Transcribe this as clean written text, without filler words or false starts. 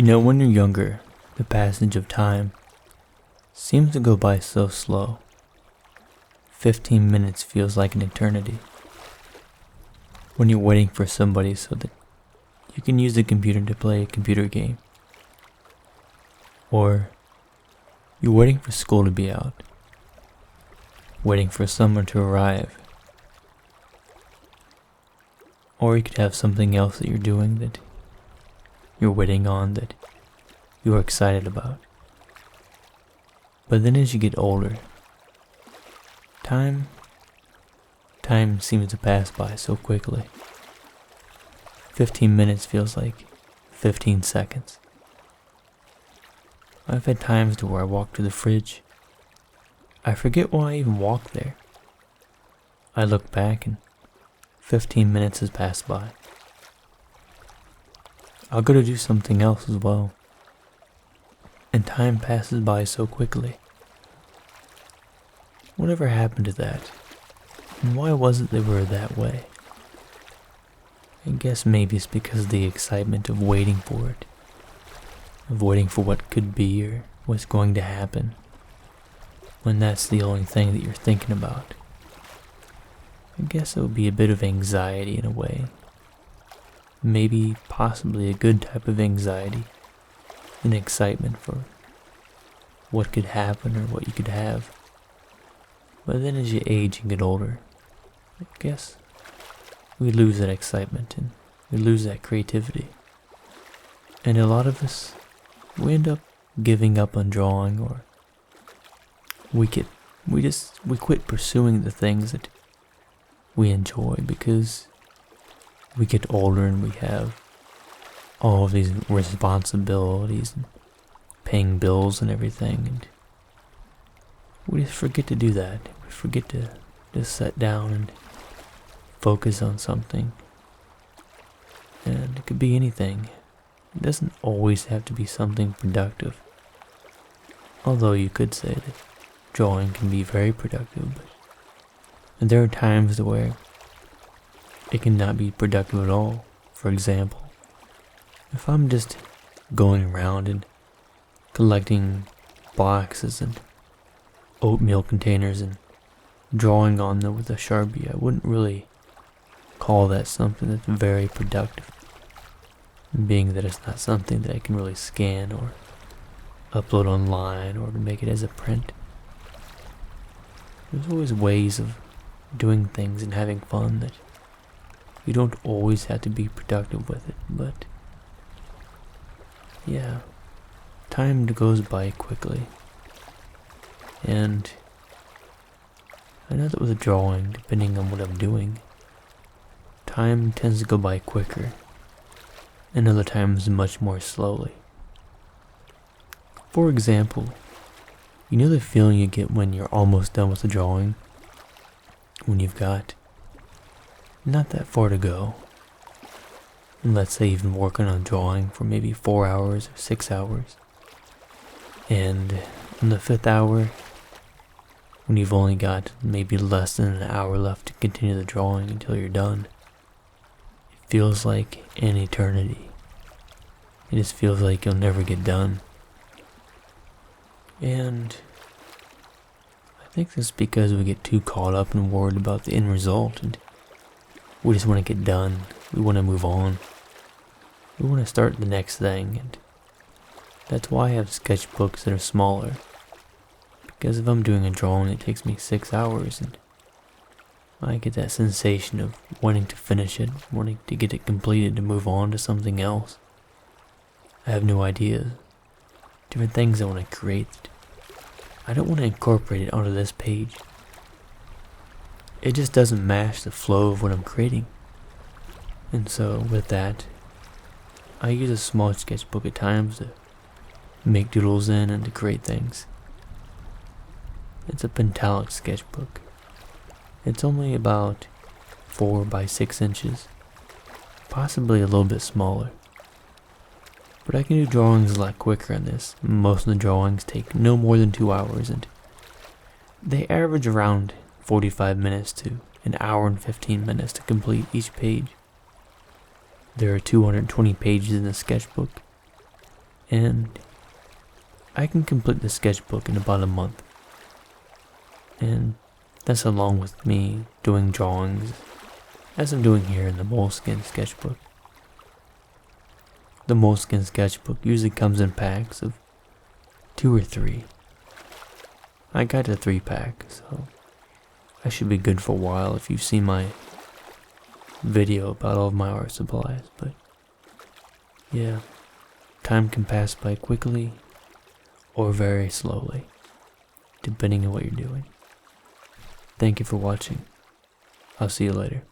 When you're younger, the passage of time seems to go by so slow. 15 minutes feels like an eternity. When you're waiting for somebody so that you can use the computer to play a computer game. Or you're waiting for school to be out. Waiting for summer to arrive. Or you could have something else that you're doing that you're waiting on that you're excited about. But then as you get older, time seems to pass by so quickly. 15 minutes feels like 15 seconds. I've had times to where I walk to the fridge. I forget why I even walked there. I look back and 15 minutes has passed by. I'll go to do something else as well. And time passes by so quickly. Whatever happened to that? And why was it they were that way? I guess maybe it's because of the excitement of waiting for it. Of waiting for what could be or what's going to happen. When that's the only thing that you're thinking about. I guess it would be a bit of anxiety in a way. Maybe possibly a good type of anxiety. An excitement for what could happen or what you could have. But then as you age and get older, I guess we lose that excitement and we lose that creativity. And a lot of us, we end up giving up on drawing, or we quit pursuing the things that we enjoy because we get older and we have all of these responsibilities and paying bills and everything, and we just forget to do that. We forget to just sit down and focus on something. And it could be anything. It doesn't always have to be something productive. Although you could say that drawing can be very productive, but there are times where it cannot be productive at all. For example, if I'm just going around and collecting boxes and oatmeal containers and drawing on them with a Sharpie, I wouldn't really call that something that's very productive, being that it's not something that I can really scan or upload online or to make it as a print. There's always ways of doing things and having fun that you don't always have to be productive with it, but yeah, time goes by quickly. And I know that with a drawing, depending on what I'm doing, time tends to go by quicker, and other times much more slowly. For example, you know the feeling you get when you're almost done with a drawing? When you've got not that far to go. And let's say you've been working on drawing for maybe 4 hours or 6 hours. And on the 5th hour, when you've only got maybe less than an hour left to continue the drawing until you're done, it feels like an eternity. It just feels like you'll never get done. And I think that's because we get too caught up and worried about the end result, and we just want to get done. We want to move on. We want to start the next thing, and that's why I have sketchbooks that are smaller. Because if I'm doing a drawing that takes me 6 hours, and I get that sensation of wanting to finish it, wanting to get it completed to move on to something else. I have new ideas, different things I want to create. I don't want to incorporate it onto this page. It just doesn't match the flow of what I'm creating. And so with that, I use a small sketchbook at times to make doodles in and to create things. It's a pentalic sketchbook. It's only about 4 by 6 inches, possibly a little bit smaller. But I can do drawings a lot quicker on this. Most of the drawings take no more than 2 hours, and they average around 45 minutes to an hour and 15 minutes to complete each page. There are 220 pages in the sketchbook, and I can complete the sketchbook in about a month. And that's along with me doing drawings, as I'm doing here in the Moleskine sketchbook. The Moleskine sketchbook usually comes in packs of 2 or 3. I got a 3-pack, so I should be good for a while if you've seen my video about all of my art supplies. But yeah, time can pass by quickly or very slowly, depending on what you're doing. Thank you for watching. I'll see you later.